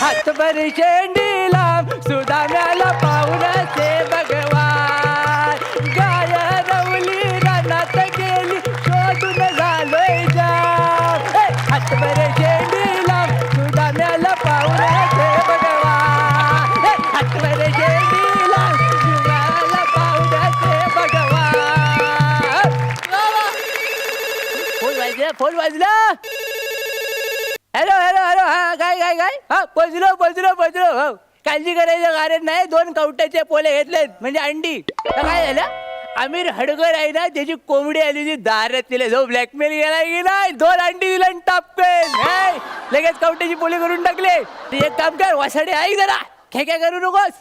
हातभर शेंडीला सुदाम्याला पाहुण्याचे भगवान. गाय रवली रानात गेली शोधून झालोय जाम. हातभर शेंडीला सुदाम्याला पाहुण्याचे भगवान. हातभर शेंडीला सुदाम्याला पाहुण्याचे भगवान. फोन वाजला. Hello hello hello. हा काय काय काय. हा पोचलो हो. काळजी करायचं कारण नाही. 2 कवट्याचे पोले घेतलेत म्हणजे अंडी. तर काय झालं, आमिर हडगर आहे ना, त्याची कोंबडी आली होती दारात. तिला जो ब्लॅकमेल केला की नाही, 2 अंडी दिला टापेल. लगेच कवट्याची पोले करून टाकले. ते एक काम कर, वासाडे ऐक जरा, खेक्या करू नकोस.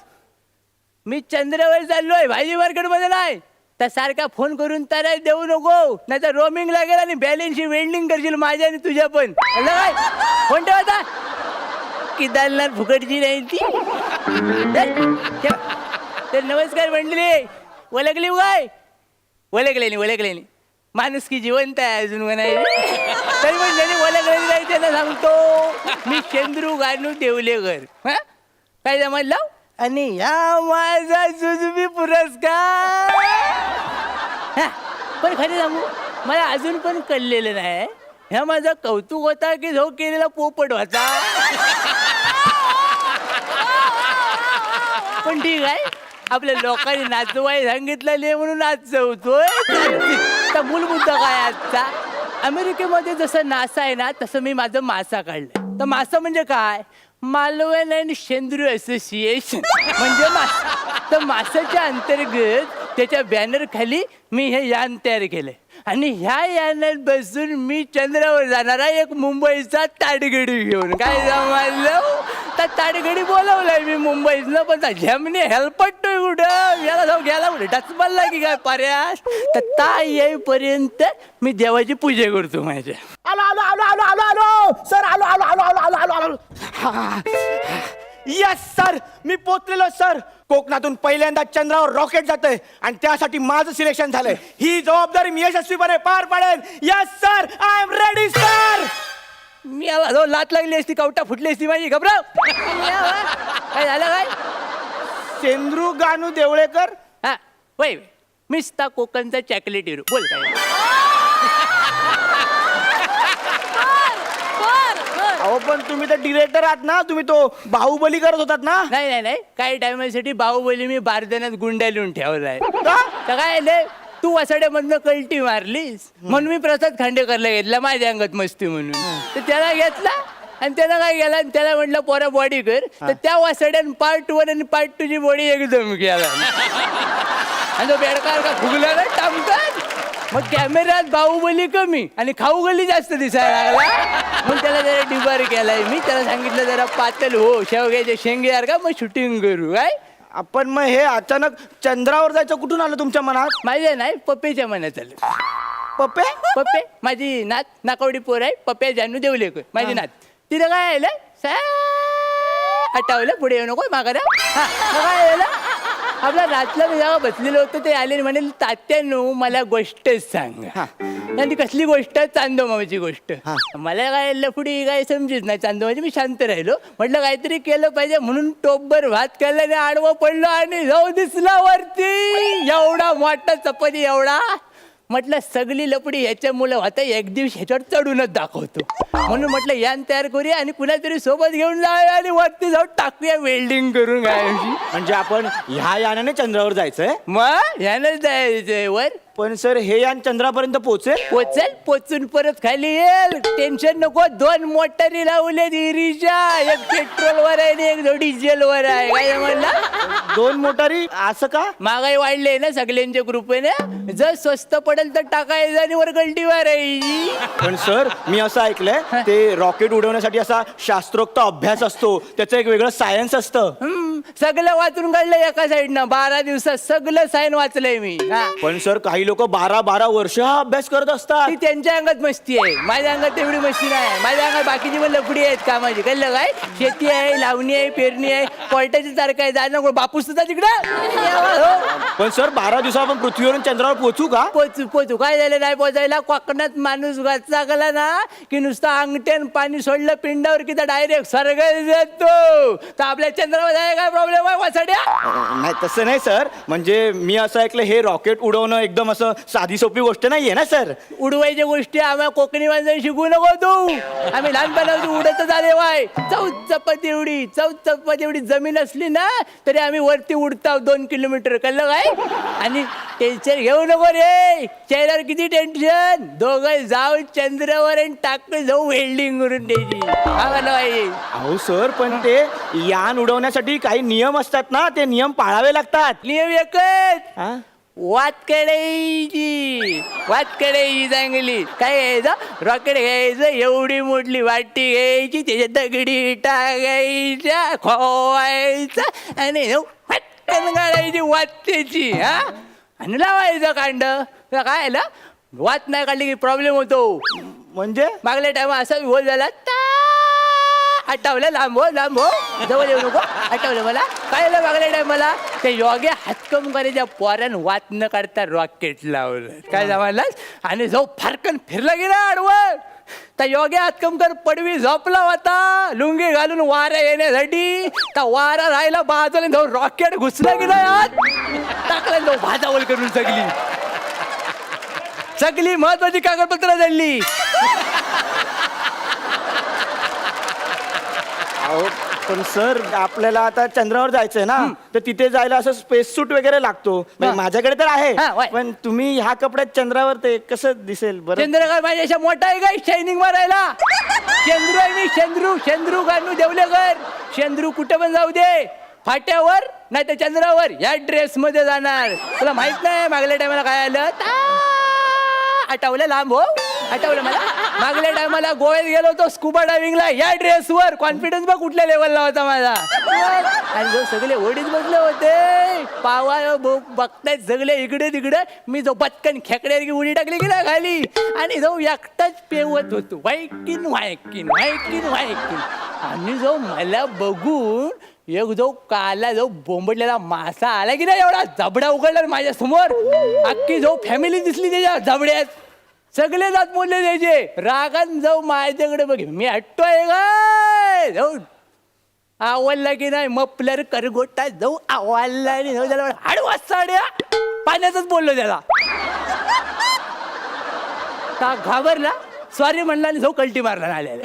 मी चंद्रावर चाललोय, भाजी मार्केट मध्ये नाही. तर सारखा फोन करून तर देऊ नको, नाही तर रोमिंग लागेल आणि बॅलन्सची वेल्डिंग करशील माझ्या आणि तुझ्या पण. काय फोन ठेवायचा की दालनार फुकटची नाही ती. तर नमस्कार मंडळी. ओळखली काय? ओळखलेली माणूस की जिवंत आहे अजून म्हणायची. तरी पण ज्याने ओळखलेली नाही त्यांना सांगतो मी चंद्रू गानू देवलेकर. काय समजलं? आणि या माझा जुजबी पुरस्कार. पण खरं सांगू, मला अजून पण कळलेलं नाही ह्या माझा कौतुक होता की जो केलेला पोपट होता. पण ठीक आहे, आपल्या लोकांनी नाचवाय सांगितलं म्हणून नाचवतोय. तर मूल मुद्दा काय आजचा, अमेरिकेमध्ये जसं नासा आहे ना, तसं मी माझं मासा काढलंय. तर मासा म्हणजे काय, मालवण अँड शेंद्रू असोसिएशन म्हणजे मासा. तर मासाच्या अंतर्गत त्याच्या बॅनर खाली मी हे यान तयार केलंय. आणि ह्या यानात बसून मी चंद्रावर जाणारा एक मुंबईचा ताडगडी घेऊन. काय जमलं, तर ताडगडी बोलवलाय मी मुंबईतनं. पण झेमने हेल्पटतोय कुठं, याला जाऊ गेला कुठे टचबलला की काय पर्यास. तर ता येईपर्यंत मी देवाची पूजा करतो माझ्या. आलो आलो आलो आलो आलो आलो सर. आलो आलो आलो आलो आलो आलो आलो. यस सर, मी पोचलेलो सर. कोकणातून पहिल्यांदा चंद्रावर रॉकेट जातंय आणि त्यासाठी माझं सिलेक्शन झालंय. ही जबाबदारी मी यशस्वीपणे पार पाडेन. Yes sir, I am ready sir. मी लात लागली असती, कवटा फुटली असती माझी. घबराव. काय झालं काय? चंद्रू गानू देवळेकर. हा वय मिस ता कोकणचा चॉकलेट हिरो. बोल काय. अहो पण तुम्ही तर डिरेक्टर आहात ना, तुम्ही तो बाहुबली करत होतात ना. नाही काही टायमासाठी बाहुबली मी बारदाण्यात गुंड्या लिहून ठेवलाय. का? तर काय तू वासाड्यामधनं कल्टी मारलीस म्हणून मी प्रसाद खांडेकरला घेतला माझ्या अंगात मस्ती म्हणून. तर त्याला घेतला आणि त्याला काय केला, त्याला म्हटलं पोरा बॉडी कर. तर त्या वासाड्यानं पार्ट 1 आणि पार्ट 2 ची बॉडी एकदम केला. आणि तो बेडकार का फुगला ना टामकात. मग कॅमेऱ्यात बाहुबली कमी आणि खाऊगली जास्त दिसायला लागला. मग त्याला जरा डिबार केलाय मी. त्याला सांगितलं जरा पातळ हो, शेवग्याच्या शेंगे का मग शूटिंग करू. काय आपण मग हे अचानक चंद्रावर जायचं कुठून आलं तुमच्या मनात? माझ्या नाही पप्पेच्या मनात आलं. पप्पे माझी नात नाकवडी पोर आहे, पप्प्या जानू देवलेकर माझी नात. तिला काय आलं हटावलं, पुढे येऊ नको मागायला. काय आलं, आपला रातला मी जेव्हा बसलेलो होतो ते आले म्हणे तात्यानो मला गोष्टच सांगा. आणि ती कसली गोष्ट, चांदोमाची गोष्ट. मला काय लफडी काय समजेच नाही चांदोमाची. मी शांत राहिलो, म्हटलं काहीतरी केलं पाहिजे म्हणून टोपभर भात केला आणि आडवं पडलो आणि जाऊ दिसला वरती एवढा मोठा चपाती एवढा. म्हटलं सगळी लपडी ह्याच्यामुळे होता, एक दिवस ह्याच्यावर चढूनच दाखवतो म्हणून म्हटलं यान तयार करूया आणि कुणातरी सोबत घेऊन जाऊया आणि वरती जाऊन टाकूया वेल्डिंग करून. काय म्हणजे आपण ह्या यानाने चंद्रावर जायचंय? मग यानंच जायचंय वर. पण सर हे यान चंद्रापर्यंत पोचेल? पोचून परत खाली येईल. टेन्शन नको. 2 मोटारी लावले इरीच्या, एक पेट्रोलवर आहे आणि एक डिझेलवर आहे. काय म्हणला 2 मोटारी? असं का? महागाई वाढली ना सगळ्यांच्या कृपेने. जर स्वस्त पडेल तर टाकायचं आणि वर गल्टीवर आहे. पण सर मी असं ऐकलंय ते रॉकेट उडवण्यासाठी असा शास्त्रोक्त अभ्यास असतो, त्याचं एक वेगळं सायन्स असतं. सगळं वाचून काढलं एका साईडनं 12 दिवसात सगळं साईन वाचलंय मी हा. पण सर काही लोक 12-12 वर्ष हा अभ्यास करत असतात. ती त्यांच्या अंगात मस्ती आहे, माझ्या अंगात तेवढी मस्ती नाही. माझ्या अंगात बाकीची पण लफडी आहेत कामाची, कळलं काय? शेती आहे, लावणी आहे, पेरणी आहे, कोर्टाची सारखं आहे. जाणं कोण बापूस सुद्धा तिकडं हो. पण सर 12 दिवसात आपण पृथ्वीवरून चंद्रावर पोहोचू का? पोचू काय झालं नाही पोचायला. कोकणात माणूस वाचा गेला ना की नुसतं अंगठ्यान पाणी सोडलं पिंडावर की डायरेक्ट स्वर्ग जातो. तर आपल्या चंद्रावर जायला काय प्रॉब्लेम आहे वासाड्या? नाही तसं नाही सर, म्हणजे मी असं ऐकलं हे रॉकेट उडवणं एकदम असं साधी सोपी गोष्ट नाहीये ना सर. उडवायच्या गोष्टी आम्हाला कोकणी माणसाने शिकू नको तू. आम्ही लहानपणापासून उडतच आले वाय. चौचपत एवढी जमीन असली ना तरी आम्ही वरती उडताव 2 किलोमीटर, कळलं काय? आणि टेन्शन घेऊ नको रे, चेहऱ्यावर किती टेन्शन. दोघं जाऊ चंद्रावर आणि टाक जाऊ वेल्डिंग करून द्यायची. अहो सर पण ते यान उडवण्यासाठी काही नियम असतात ना, ते नियम पाळावे लागतात. नियम एकच, हा? वात काढायची चांगली. काय घ्यायचं, रॉकेट घ्यायचं, एवढी मोठी वाटी घ्यायची, त्याच्यात दगडी टाकायच्या, खोवायचा आणि पटकन काढायची वाटेची हा, आणि लावायचं कांड. काय आलं, वात नाही काढली की प्रॉब्लेम होतो. म्हणजे मागल्या टायमा असा होल झाला, आठवलं लांब हो जवळ येऊ नको. आठवलं मला काय मागल्या टायमाला त्या योग्य हातकम करायच्या पोरान वात न काढता रॉकेट लावलं. काय जमायलाच आणि जो फारकन फिरला गेला आडवं. त्या योग्य हातकमकर पडवी झोपला होता लुंगी घालून वाऱ्या येण्यासाठी. त्या वारा राहिला बाजूला जाऊन रॉकेट घुसला गेला आत, टाकला जाऊ भाजावल करून सगळी महत्वाची कागदपत्र जडली. अहो पण सर आपल्याला आता चंद्रावर जायचंय ना, तर तिथे जायला असं स्पेस सूट वगैरे लागतो. म्हणजे माझ्याकडे तर हा, आहे, वय. पण तुम्ही ह्या कपड्यात चंद्रावर ते कसं दिसेल बरं? चंद्र काय माझ्याशा मोठा आहे काय शायनिंग मारायला? चंद्रू आहे मी, चंद्रू गाणू देवलेकर. चंद्रू कुठे पण जाऊ दे, फाट्यावर नाही तर चंद्रावर या ड्रेस मध्ये जाणार. तुला माहित नाही मागल्या टायमाला काय आलं? आठवलं लांब हो, आठवलं मला. मागल्या टायमाला गोव्यात गेलो होतो स्कुबा डायव्हिंगला या ड्रेसवर. कॉन्फिडन्स बघ कुठल्या लेवलला होता माझा. आणि जो सगळे ओढीत बसले होते पावा बघतायत सगळे इकडे तिकडे. मी जो पटकन खेकड्यावर उडी टाकली की ना खाली आणि जो एकटाच पेवत होतो वायकिन. आणि जो मला बघून एक जो काला जो बोंबडलेला मासा आला की नाही, एवढा जबडा उघडला माझ्या समोर. अख्खी जो फॅमिली दिसली त्याच्या जबड्यात. सगळे जात बोलले त्याचे. रागान जाऊ माझ्याकडे बघ, मी हटतोय काय जाऊ. आवडला की नाही मपलर करगोटा जाऊ आवडला आणि जाऊ त्याला हाडवा साड्या पाण्यातच बोललो त्याला. का घाबरला, सॉरी म्हणला आणि जाऊ कल्टी मारला आलेला.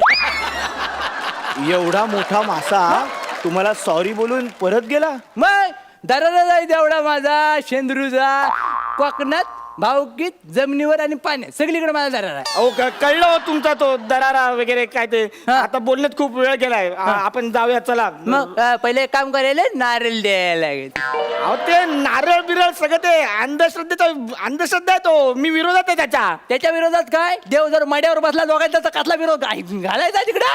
एवढा मोठा मासा तुम्हाला सॉरी बोलून परत गेला? मग दरारा जाय तेवढा माझा शेंद्रूचा. कोकणात भावकीत जमिनीवर आणि पाण्यात सगळीकडे माझा दरारा आहे. अहो कळलं हो तुमचा तो दरारा वगैरे काय ते. हा. आता बोलण्यात खूप वेळ गेलाय, आपण जाऊया चला. मग पहिले एक काम करायला नारळ द्यायला लागेल. अहो ते नारळ बिरळ सगळं ते अंधश्रद्धा आहे तो. मी विरोधात आहे त्याच्या विरोधात काय? देव जर मड्यावर बसला दोघांचा तर कसला विरोध घालायचा तिकडं?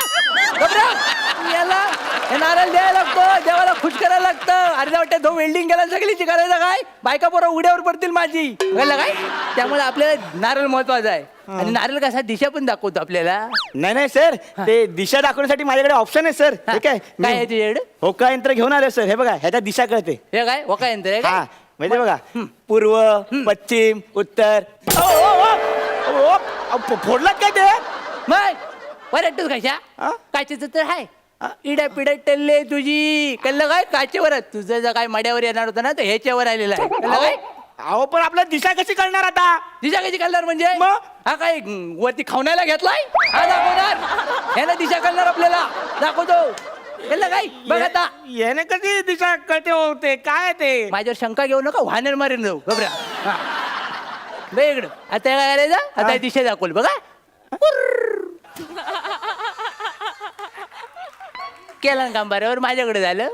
याला हे नारळ द्यायला लागतो, देवाला खुश करायला लागतं. अर्ध्या वाटत तो वेल्डिंग केला सगळीची करायचं काय? बायका पोरं उड्यावर पडतील माझी, कळलं काय? त्यामुळे आपल्याला नारळ महत्वाचा आहे. आणि नारळ कसा दिशा पण दाखवतो आपल्याला. नाही सर, ते दिशा दाखवण्यासाठी माझ्याकडे ऑप्शन आहे सर. हे काय काय आहे तुझ्याकडे? होका यंत्र घेऊन आले सर. हे बघा ह्याच्या दिशा कळते. हे काय होका यंत्र आहे हा का? म्हणजे बघा पूर्व पश्चिम उत्तर. फोडलात काय ते? मग परतच कशा हा? काचेच तर आहे. इड्या पिड्या टल्ले तुझी, कळलं काय? काचेवर तुझं जर काय मड्यावर येणार होतं ना तर ह्याच्यावर आलेला आहे, कळलं काय? अहो पण आपल्याला दिशा कशी कळणार आता? दिशा कशी कळणार म्हणजे? मग? हा काय वरती खावण्याला घेतलाय हा दाखवणार? ह्याला दिशा कळणार आपल्याला, दाखवतो. कळलं काय? बघ आता याने कशी दिशा कळते होते काय ते? माझ्यावर शंका घेऊ नका, वाहनेर मारेन जाऊ घबरा. बघ इकडं आता काय करायचं? आता ही दिशा दाखवल बघा. केला ना काम बरोबर, माझ्याकडे झालं.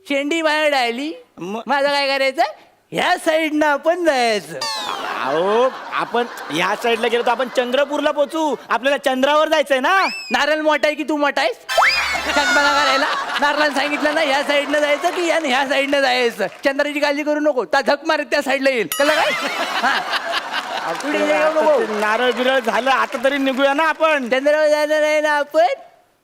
शेंडी माझ्याकडे आली, माझं काय करायचं? ह्या साईडनं आपण जायचं. अहो आपण या साईडला गेलो तर आपण चंद्रपूरला पोहोचू. आपल्याला चंद्रावर जायचंय ना. नारळ मोठा आहे की तू मोठा आहेस? शांतपणा करायला नारळानं सांगितलं ना ह्या साईडनं जायचं की यानं ह्या साईडनं जायचं. चंद्राची काळजी करू नको, ता झक मारत त्या साईडला येईल कळलं काय? हा पुढे येऊ नको. नारळ बिरळ झालं आता तरी निघूया ना आपण. चंद्रावर जाणार नाही ना आपण,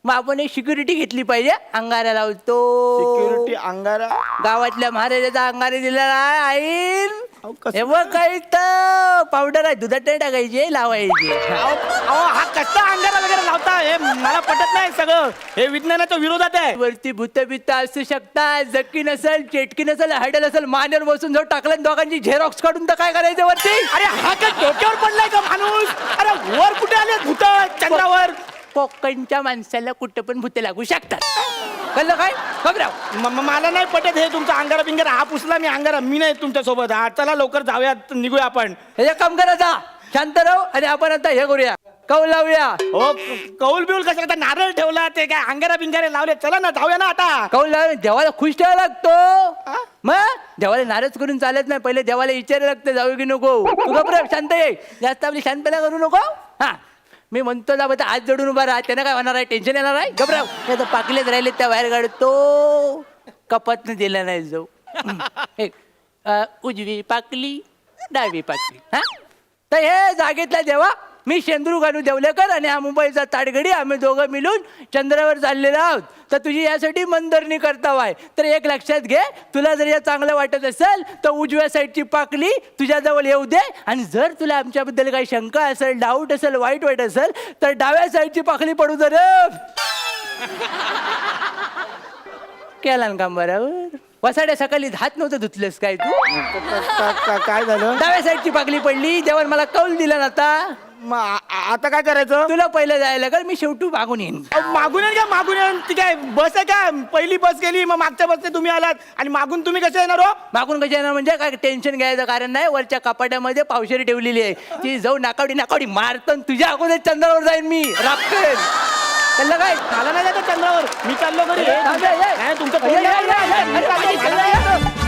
मग आपण एक सिक्युरिटी घेतली पाहिजे. अंगारा लावतो सिक्युरिटी अंगारा. गावातल्या महाराजाचा अंगारे दिलेला आहे आईन. अहो, कसं? हे बघ काही तर पावडर आहे, दुधात नाही टाकायचे, लावायचे. अहो हा कसा अंगारा वगैरे लावता, हे मला पटत नाही सगळं. हे विज्ञानाच्या विरोधात आहे. वरती भूत बित्त असू शकतात, जक्की नसेल, चेटकी नसेल, हॅडल असेल, मानेवर बसून जर टाकलं दोघांची झेरॉक्स काढून तर काय करायचं वरती? अरे हा काय डोक्यावर पडलाय का माणूस? अरे वर कुठे आले भूत चंद्रावर? कोकणच्या माणसाला कुठं पण भूत लागू शकतात. कळलं काय? घबराव. मला नाही पटत हे तुमचा अंगारा बिंगारा. हा पुसला मी अंगारा, मी नाही तुमच्या सोबत. हा चला लवकर जाऊयात, निघूया आपण. हे काम करा जा, शांत राहू आणि आपण आता हे करूया, कौल लावूया. हो कौल बिऊल कशाला? नारळ ठेवला, ते काय अंगारा बिंगारे लावले. चला ना जाऊया ना आता. कौल लावूया, देवाला खुश ठेवायला लागतो. मग देवाला नाराज करून चालत नाही, पहिले देवाला विचारायला लागतं जाऊ की नको. तू घबराव, शांत ये, जास्त आपली शांतपणा करू नको. हा मी म्हणतो ना बघा, आज जडून उभा राहा, त्यानं काय होणार आहे? टेन्शन येणार आहे? घबराव. नाही तर पाकलेच राहिले त्या बाहेर काढतो, कपातनं दिला नाही जाऊ. एक उजवी पाकली, डावी पाकली. हा तर हे जागेतला देवा मी शेंद्रू गानू देवलेकर आणि हा मुंबईचा ताडगडी, आम्ही दोघं मिळून चंद्रावर चाललेलो आहोत. तर तुझी यासाठी मनधरणी करताव आहे. तर एक लक्षात घे, तुला जर या चांगलं वाटत असेल तर उजव्या साईडची पाकली तुझ्याजवळ येऊ दे, आणि जर तुला आमच्याबद्दल काही शंका असेल, डाऊट असेल, वाईट वाईट असेल तर डाव्या साईडची पाकली पडू दे रे. केला ना काम बरोबर. वसाड्या सकाळी हात नव्हतं धुतलंस काय तू? काय झालं? डाव्या साईडची पाकली पडली, देवान मला कौल दिला ना. आता आता काय करायचं? तुला पहिलं जायला लागेल, मी शेवटी मागून येईन. मागून येईन का? मागून येईन ती काय बस आहे का? पहिली बस गेली, मग मागच्या बसने तुम्ही आलात आणि मागून तुम्ही कसे येणार हो? मागून कशा येणार म्हणजे? काय टेन्शन घ्यायचं कारण नाही. वरच्या कपाट्यामध्ये पावशेरी ठेवलेली आहे, ती जाऊ नाकावडी नाकावडी मारतं, तुझ्या अगोदर चंद्रावर जाईन मी रापकेल. त्याला काय मला नाही जायचं चंद्रावर, मी चाललो घरी. थांब, ये, ये. नाही, तुमचं ये, ये, ये, ये, मी चाललो. ये, ये, ये, ये.